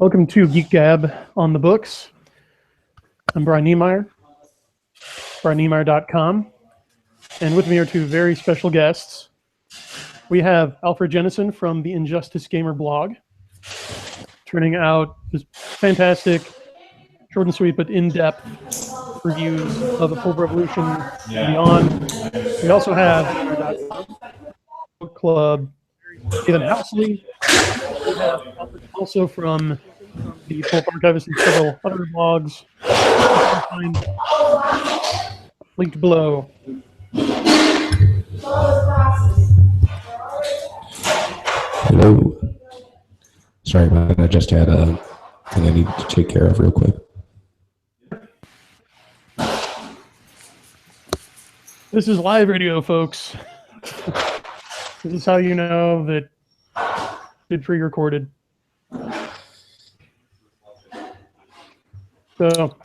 Welcome to Geek Gab on the books. I'm Brian Niemeier, brianniemeier.com, and with me are two very special guests. We have Alfred Jennison from the Injustice Gamer blog, turning out this fantastic, short and sweet but in-depth reviews of the Pulp Revolution and beyond. We also have book club Stephen Housley. We have Alfred also from the Pulp Archivist and several other blogs. Linked below. Hello. Sorry about that. I just had a thing I needed to take care of real quick. This is live radio, folks. This is how you know that it's pre-recorded. So,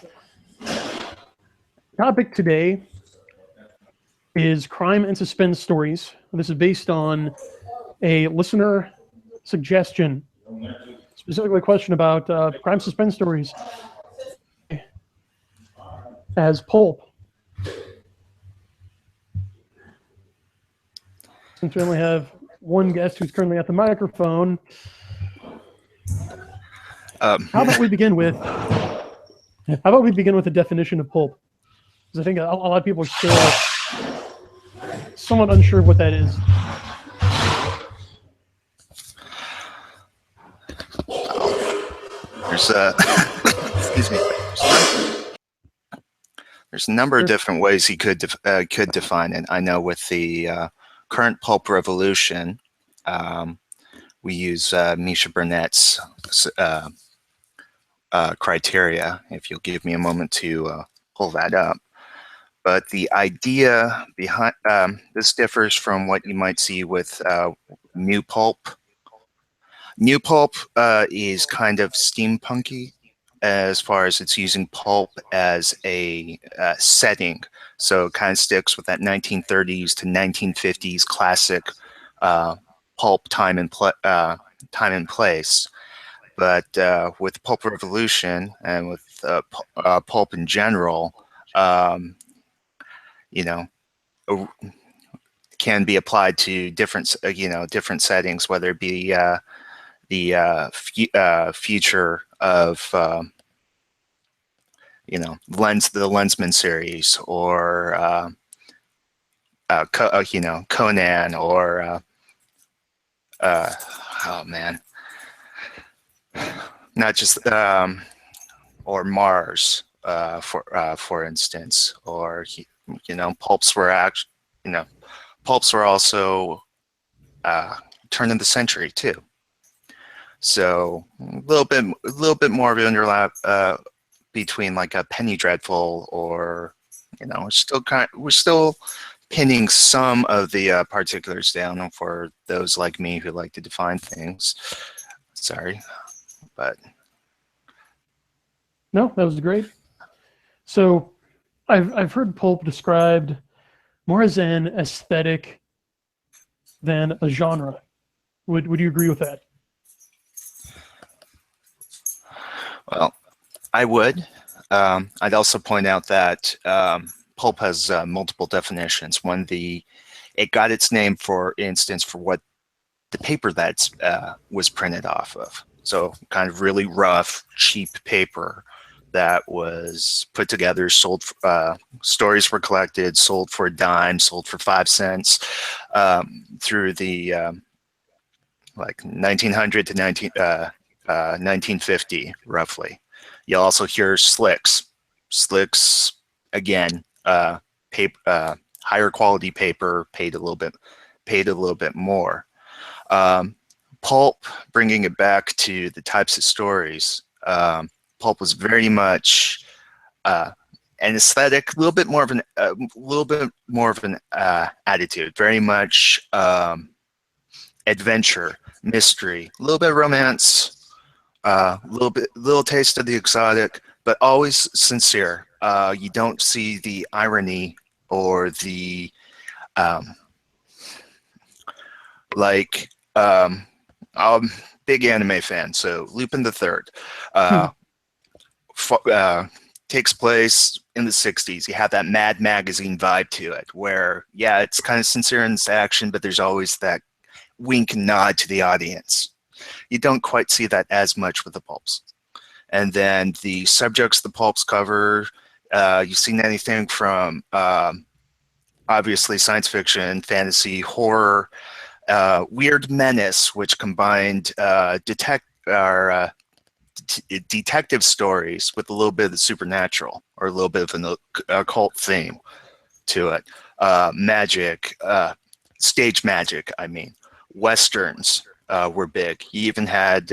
topic today is crime and suspense stories. This is based on a listener suggestion, specifically a question about crime suspense stories as pulp. Since we only have one guest who's currently at the microphone, how about we begin with the definition of pulp? Because I think a lot of people are still somewhat unsure of what that is. There's excuse me. There's a number of different ways you could define it. I know with the current Pulp Revolution, we use Misha Burnett's criteria. If you'll give me a moment to pull that up. But the idea behind this differs from what you might see with new pulp. New pulp is kind of steampunky as far as it's using pulp as a setting. So it kind of sticks with that 1930s to 1950s classic pulp time and place. But with Pulp Revolution and with pulp in general, you know, can be applied to different, different settings, whether it be the future of, the Lensman series, or Conan, or oh man, not just or Mars, for instance, or pulps were pulps were also turn of the century too. So a little bit more of an overlap between like a Penny Dreadful, or we're still pinning some of the particulars down for those like me who like to define things. Sorry, but no, that was great. So I've heard pulp described more as an aesthetic than a genre. Would you agree with that? Well, I would. I'd also point out that pulp has multiple definitions. One, it got its name, for instance, for what the paper that was printed off of. So kind of really rough, cheap paper that was put together, sold. Stories were collected, sold for a dime, sold for 5 cents through the like 1900 to 1950, roughly. You'll also hear slicks. Slicks, again, paper, higher quality paper, paid a little bit more. Pulp, bringing it back to the types of stories. Pulp was very much an aesthetic, a little bit more of an attitude. Very much adventure, mystery, a little bit of romance. Little taste of the exotic, but always sincere. You don't see the irony or the big anime fan, so Lupin the Third takes place in the 60s. You have that Mad Magazine vibe to it, where, yeah, it's kind of sincere in its action, but there's always that wink and nod to the audience. You don't quite see that as much with the pulps. And then the subjects the pulps cover, you've seen anything from obviously science fiction, fantasy, horror, weird menace, which combined detective stories with a little bit of the supernatural, or a little bit of an occult theme to it. Magic, stage magic, I mean. Westerns were big. You even had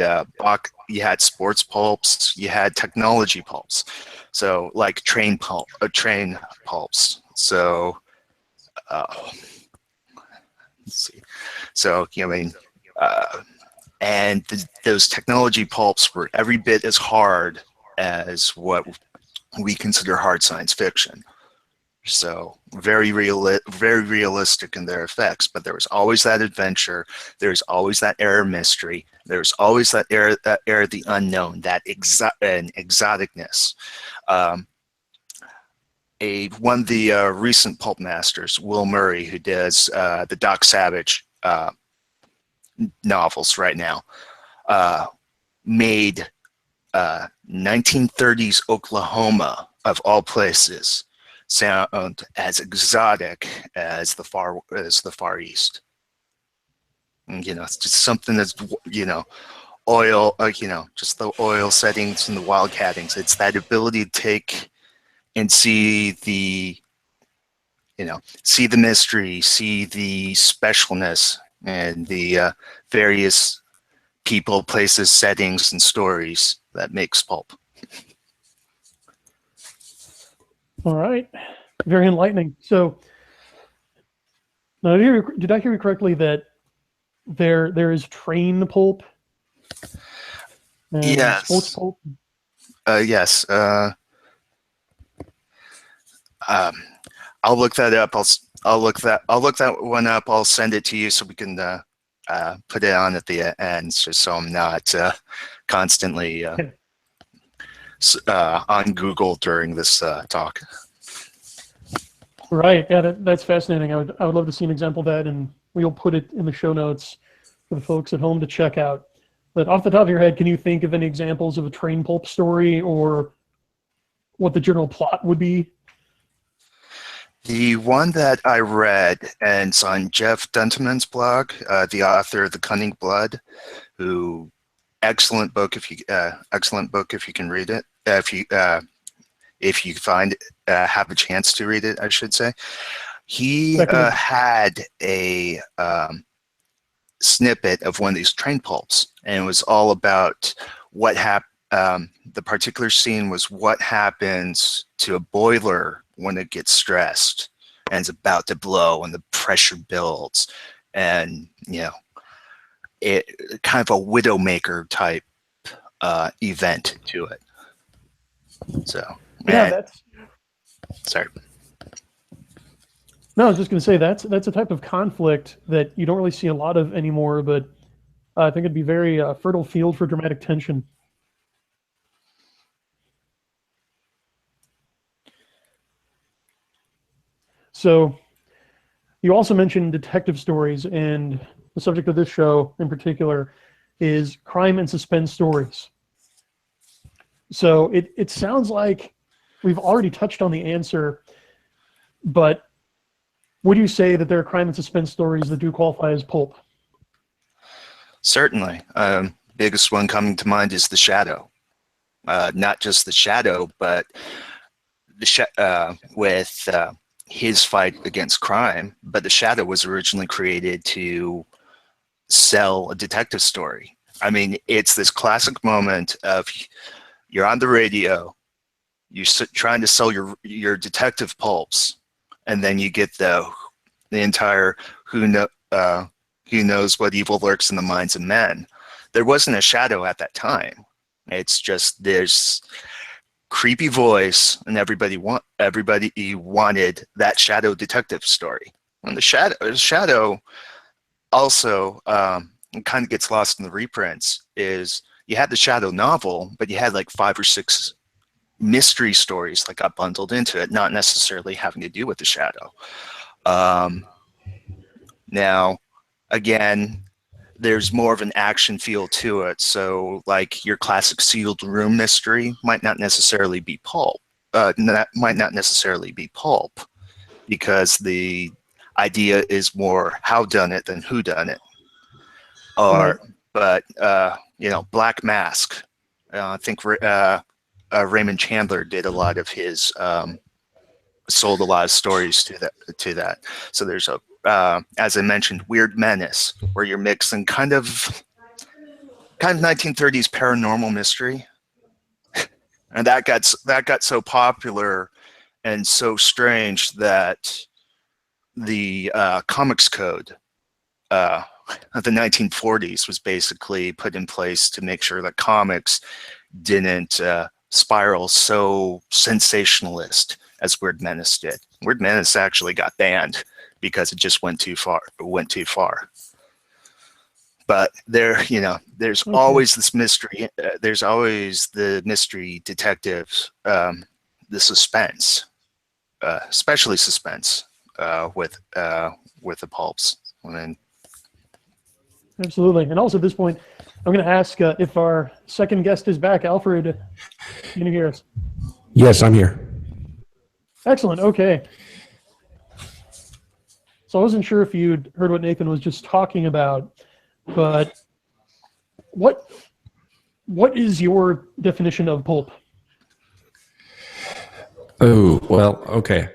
you had sports pulps, you had technology pulps. So like train pulps. So let's see. So I mean, and those technology pulps were every bit as hard as what we consider hard science fiction. So very realistic in their effects, but there was always that adventure. There's always that air of mystery. There's always that air of the unknown, that exoticness. One of the recent pulp masters, Will Murray, who does the Doc Savage novels right now, made 1930s Oklahoma, of all places, sound as exotic as the Far East. And, it's just something that's, oil, just the oil settings and the wildcattings. It's that ability to take and see the, see the mystery, see the specialness, and the various people, places, settings, and stories that makes pulp. All right, very enlightening. So, now did I hear you correctly that there is train pulp? And yes. Sports pulp. Yes. I'll look that up. I'll look that one up. I'll send it to you so we can put it on at the end, just so I'm not constantly on Google during this talk. Right. Yeah, that's fascinating. I would love to see an example of that, and we'll put it in the show notes for the folks at home to check out. But off the top of your head, can you think of any examples of a train pulp story, or what the general plot would be? The one that I read, and it's on Jeff Dunteman's blog, the author of The Cunning Blood, who excellent book if you can read it, if you find have a chance to read it, I should say. He had a snippet of one of these train pulps, and it was all about what happened. The particular scene was what happens to a boiler when it gets stressed and it's about to blow and the pressure builds, and it kind of a Widowmaker type event to it. So sorry. No, I was just going to say that's a type of conflict that you don't really see a lot of anymore, but I think it'd be very fertile field for dramatic tension. So you also mentioned detective stories, and the subject of this show in particular is crime and suspense stories. So it sounds like we've already touched on the answer, but would you say that there are crime and suspense stories that do qualify as pulp? Certainly. Biggest one coming to mind is The Shadow. Not just The Shadow, but with his fight against crime. But The Shadow was originally created to sell a detective story. I mean, it's this classic moment of you're on the radio, you're trying to sell your detective pulps, and then you get the entire who knows what evil lurks in the minds of men. There wasn't a shadow at that time. It's just there's creepy voice, and everybody wanted that shadow detective story. And the shadow also it kind of gets lost in the reprints, is you had the Shadow novel, but you had like 5 or 6 mystery stories that got bundled into it, not necessarily having to do with the Shadow. Now, again, there's more of an action feel to it. So like your classic sealed room mystery might not necessarily be pulp. Might not necessarily be pulp, because the idea is more how done it than who done it. Or, but you know, Black Mask. I think Raymond Chandler did a lot of his sold a lot of stories to that. So there's a as I mentioned, Weird Menace, where you're mixing kind of 1930s paranormal mystery, and that got so popular and so strange that the Comics Code of the 1940s was basically put in place to make sure that comics didn't spiral so sensationalist as Weird Menace did. Weird Menace actually got banned because it just went too far. But there, you know, there's always this mystery. There's always the mystery detectives, the suspense, especially suspense with the pulps. Absolutely. And also at this point, I'm going to ask if our second guest is back. Alfred, can you hear us? Yes, I'm here. Excellent. Okay. So I wasn't sure if you'd heard what Nathan was just talking about, but what is your definition of pulp? Oh, well, okay.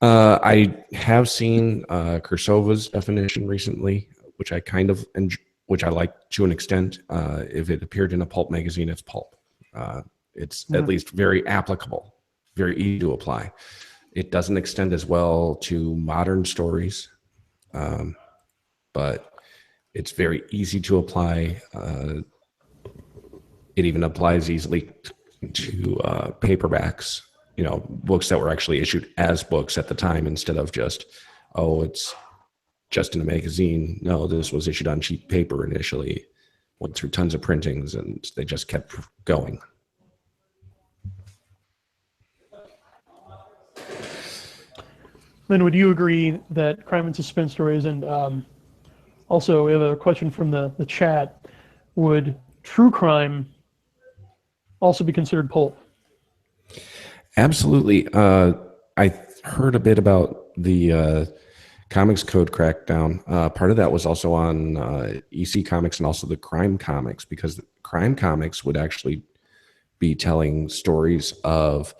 I have seen Kursova's definition recently, which I kind of which I like to an extent. If it appeared in a pulp magazine, it's pulp. It's at least very applicable, very easy to apply. It doesn't extend as well to modern stories, but it's very easy to apply. It even applies easily to paperbacks, you know, books that were actually issued as books at the time instead of just, oh, it's just in a magazine. No, this was issued on cheap paper initially, went through tons of printings, and they just kept going. Then would you agree that crime and suspense stories, and also we have a question from the chat, would true crime also be considered pulp? Absolutely. I heard a bit about the Comics Code crackdown. Part of that was also on EC Comics and also the crime comics, because the crime comics would actually be telling stories of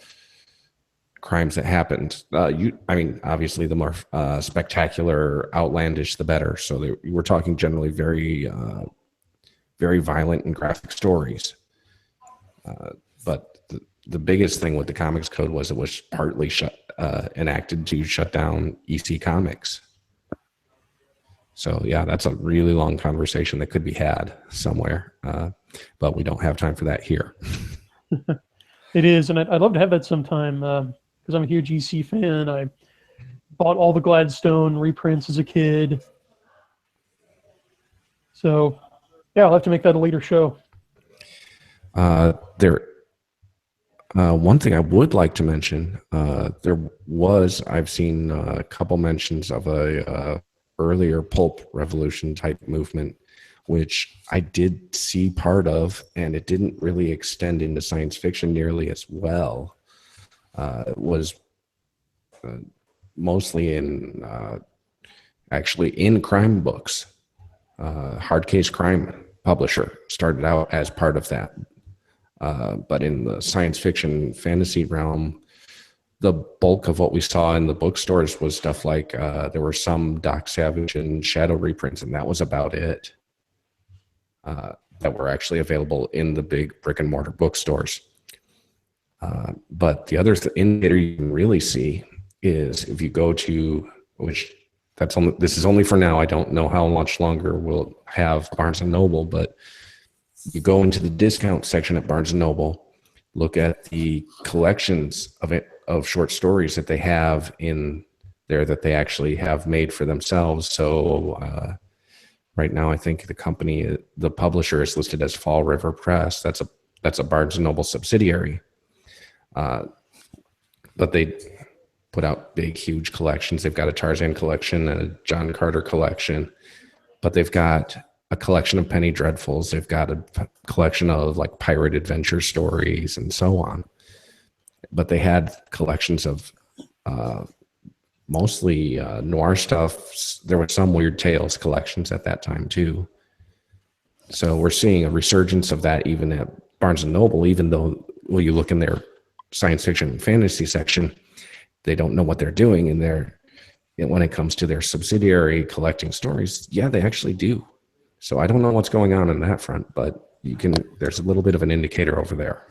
crimes that happened. I mean, obviously, the more spectacular, outlandish, the better. So we're talking generally very, very violent and graphic stories. But the biggest thing with the Comics Code was it was partly enacted to shut down EC Comics. So yeah, that's a really long conversation that could be had somewhere, but we don't have time for that here. It is, and I'd love to have that sometime, because I'm a huge EC fan. I bought all the Gladstone reprints as a kid. So yeah, I'll have to make that a later show. One thing I would like to mention, I've seen a couple mentions of a earlier Pulp Revolution type movement, which I did see part of, and it didn't really extend into science fiction nearly as well. It was mostly actually in crime books. Hard Case Crime publisher started out as part of that. But in the science fiction fantasy realm, the bulk of what we saw in the bookstores was stuff like there were some Doc Savage and Shadow reprints, and that was about it, that were actually available in the big brick and mortar bookstores. But the other indicator you can really see is if you go to, this is only for now, I don't know how much longer we'll have Barnes & Noble, but you go into the discount section at Barnes & Noble, look at the collections of short stories that they have in there that they actually have made for themselves. So right now. I think the publisher is listed as Fall River Press. That's a Barnes and Noble subsidiary. But they put out big, huge collections. They've got a Tarzan collection and a John Carter collection, but they've got a collection of Penny Dreadfuls. They've got a collection of like pirate adventure stories and so on. But they had collections of mostly noir stuff. There were some Weird Tales collections at that time too. So we're seeing a resurgence of that even at Barnes and Noble, even though when you look in their science fiction and fantasy section, they don't know what they're doing in there. When it comes to their subsidiary collecting stories, yeah, they actually do. So I don't know what's going on that front, but there's a little bit of an indicator over there.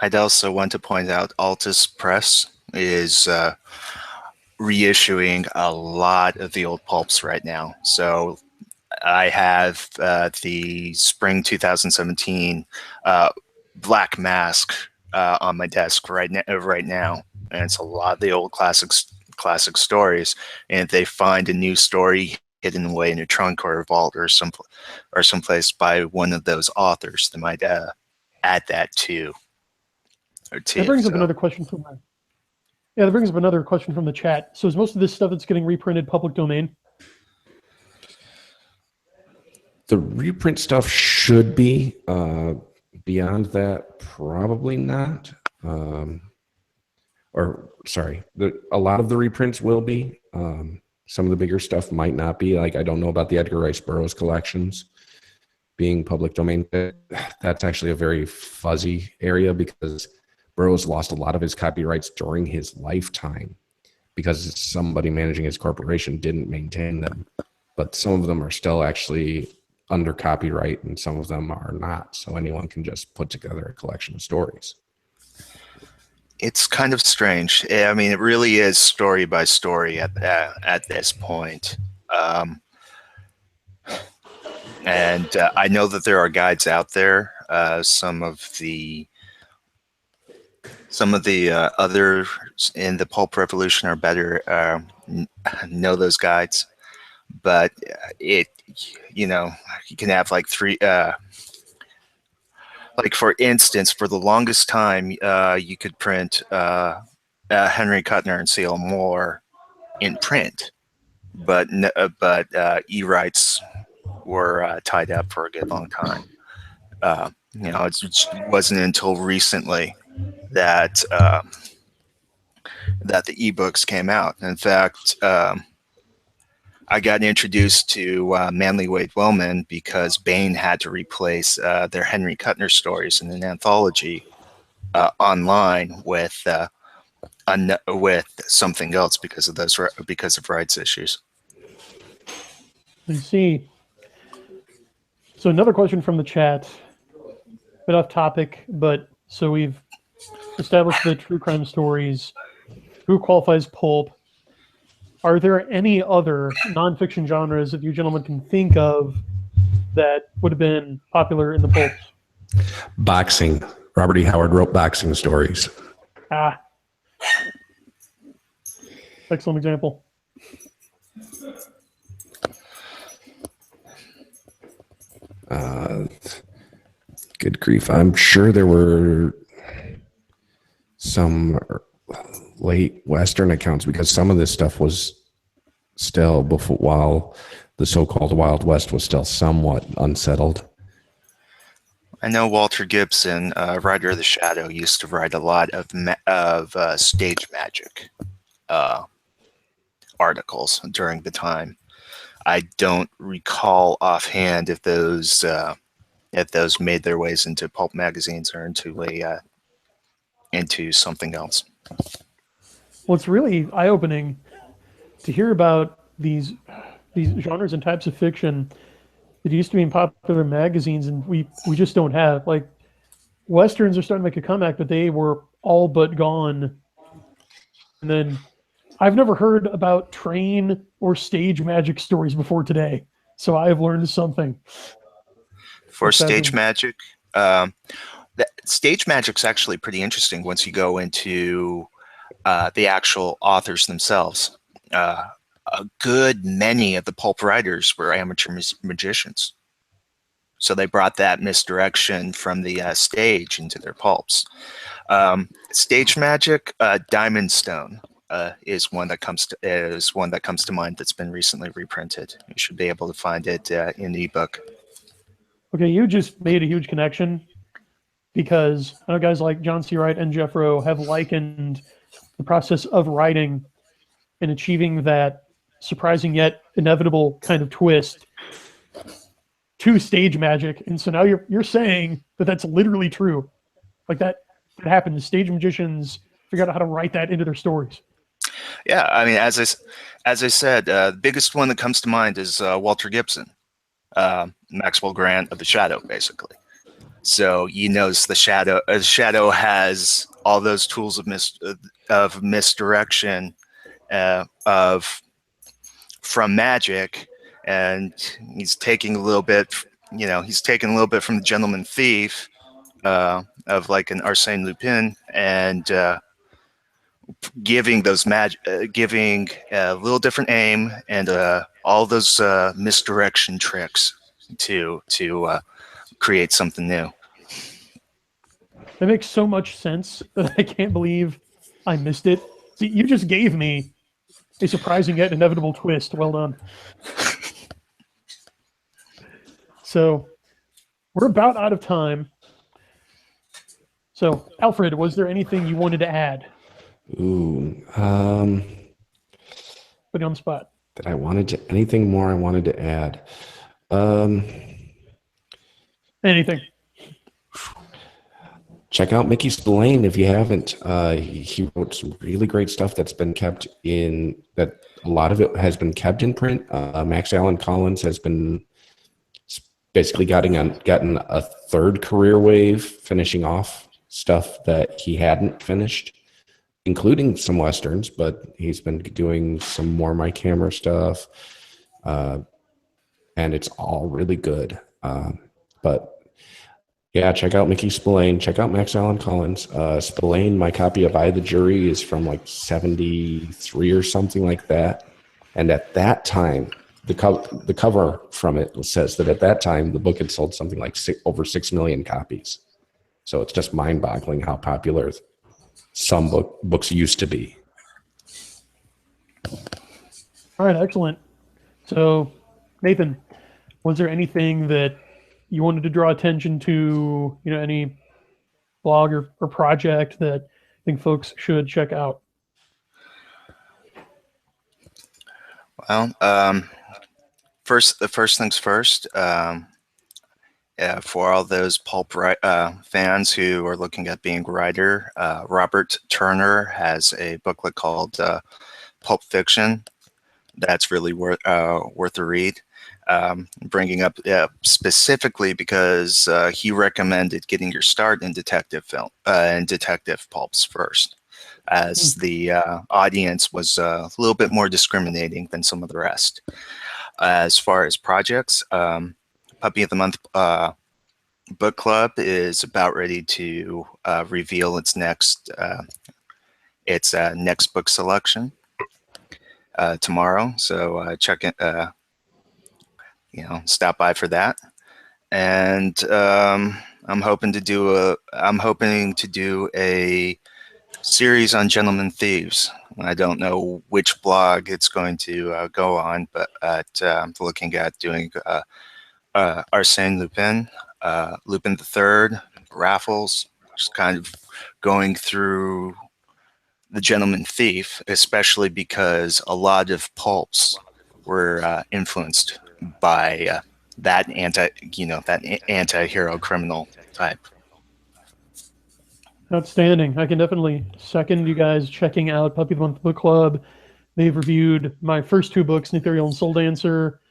I'd also want to point out Altus Press is reissuing a lot of the old pulps right now. So I have the spring 2017 Black Mask on my desk right now, and it's a lot of the old classic stories. And if they find a new story hidden away in a trunk or a vault or someplace by one of those authors, they might add that too. That brings up another question from that brings up another question from the chat. So is most of this stuff that's getting reprinted public domain? The reprint stuff should be. Beyond that, probably not. A lot of the reprints will be. Some of the bigger stuff might not be. Like, I don't know about the Edgar Rice Burroughs collections being public domain. That's actually a very fuzzy area because Burroughs lost a lot of his copyrights during his lifetime because somebody managing his corporation didn't maintain them. But some of them are still actually under copyright and some of them are not. So anyone can just put together a collection of stories. It's kind of strange. I mean, it really is story by story at this point. And I know that there are guides out there. Some of the others in the Pulp Revolution are better, know those guides. But you can have like three, like for instance, for the longest time, you could print Henry Kuttner and C.L. Moore in print, but e-rights were tied up for a good long time. It wasn't until recently that that the ebooks came out. In fact, I got introduced to Manly Wade Wellman because Baen had to replace their Henry Kuttner stories in an anthology online with something else because of rights issues. I see. So another question from the chat, a bit off topic, but so we've established the true crime stories. Who qualifies pulp? Are there any other nonfiction genres that you gentlemen can think of that would have been popular in the pulps? Boxing. Robert E. Howard wrote boxing stories. Excellent example. Good grief. I'm sure there were some late Western accounts because some of this stuff was still while the so-called Wild West was still somewhat unsettled. I know Walter Gibson, writer of The Shadow, used to write a lot of stage magic articles during the time. I don't recall offhand if those made their ways into pulp magazines or into something else. Well, it's really eye-opening to hear about these genres and types of fiction that used to be in popular magazines, and we just don't have. Like, Westerns are starting to make a comeback, but they were all but gone. And then I've never heard about train or stage magic stories before today, so I have learned something. For stage magic, stage magic's actually pretty interesting once you go into the actual authors themselves. a good many of the pulp writers were amateur magicians. So they brought that misdirection from the stage into their pulps. Stage magic, Diamond Stone is one that comes to mind that's been recently reprinted. You should be able to find it in ebook. Okay, you just made a huge connection because I know guys like John C. Wright and Jeff Rowe have likened the process of writing and achieving that surprising yet inevitable kind of twist to stage magic. And so now you're saying that that's literally true. Like that happens. Stage magicians figure out how to write that into their stories. Yeah, I mean, as I said, the biggest one that comes to mind is Walter Gibson, Maxwell Grant of the Shadow, basically. So he knows the Shadow. Shadow has all those tools of misdirection from magic, and he's taking a little bit. He's taking a little bit from the Gentleman Thief of like an Arsène Lupin, and giving those giving a little different aim and all those misdirection tricks to create something new. That makes so much sense that I can't believe I missed it. See, you just gave me a surprising yet inevitable twist. Well done. So we're about out of time. So, Alfred, was there anything you wanted to add? Ooh, Put you on the spot. Anything more I wanted to add? Anything. Check out Mickey Spillane if you haven't. He wrote some really great stuff that's been kept in, that a lot of it has been kept in print. Max Allan Collins has been basically gotten a third career wave, finishing off stuff that he hadn't finished, including some Westerns, but he's been doing some more My Camera stuff. And it's all really good. But yeah, check out Mickey Spillane. Check out Max Allan Collins. Spillane, my copy of I, the Jury is from like 73 or something like that. And at that time, the cover from it says that at that time, the book had sold something like over 6 million copies. So it's just mind-boggling how popular some books used to be. All right, excellent. So, Nathan, was there anything that you wanted to draw attention to, any blog or project that I think folks should check out? Well, first things first. For all those pulp fans who are looking at being a writer, Robert Turner has a booklet called Pulp Fiction. That's really worth a read. Bringing up specifically because he recommended getting your start in detective film and detective pulps first, as the audience was a little bit more discriminating than some of the rest. As far as projects, Puppy of the Month book club is about ready to reveal its next book selection tomorrow. So check it. Stop by for that. And I'm hoping to do a series on Gentleman Thieves. I don't know which blog it's going to go on, but I'm looking at doing Arsène Lupin, Lupin III, Raffles, just kind of going through the Gentleman Thief, especially because a lot of pulps were influenced by that anti-hero criminal type. Outstanding. I can definitely second you guys checking out Puppy of the Month Book Club. They've reviewed my first two books, Ethereal and Soul Dancer.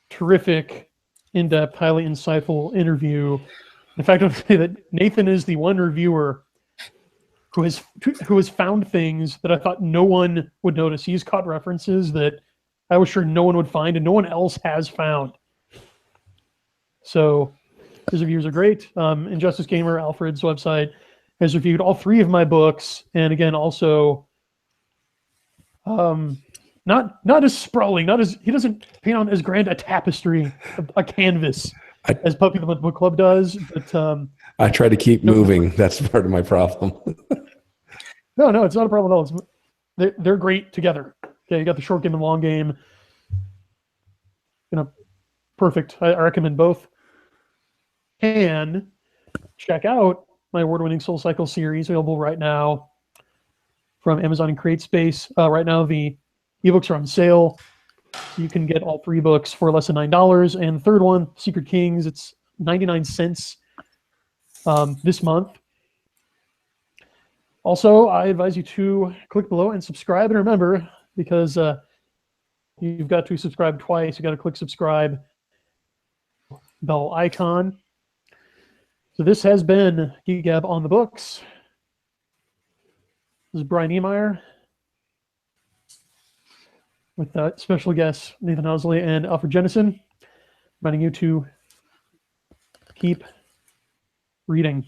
Terrific, in-depth, highly insightful interview. In fact, I'll say that Nathan is the one reviewer who has found things that I thought no one would notice. He's caught references that I was sure no one would find and no one else has found. So his reviews are great. Injustice Gamer, Alfred's website, has reviewed all three of my books. And again, also Not as sprawling, not as he doesn't paint on as grand a tapestry, a canvas as Puppy the Book Club does. But I try to keep moving. That's part of my problem. no, it's not a problem at all. They're great together. Okay, you got the short game and long game. Perfect. I recommend both. And check out my award-winning Soul Cycle series, available right now from Amazon and CreateSpace. Right now, the ebooks are on sale, so you can get all 3 books for less than $9. And the third one, Secret Kings, it's 99 cents this month. Also, I advise you to click below and subscribe. And remember, because you've got to subscribe twice, you got to click subscribe, bell icon. So this has been Geek Gab on the Books. This is Brian Niemeier with special guests Nathan Housley and Alfred Jennison, reminding you to keep reading.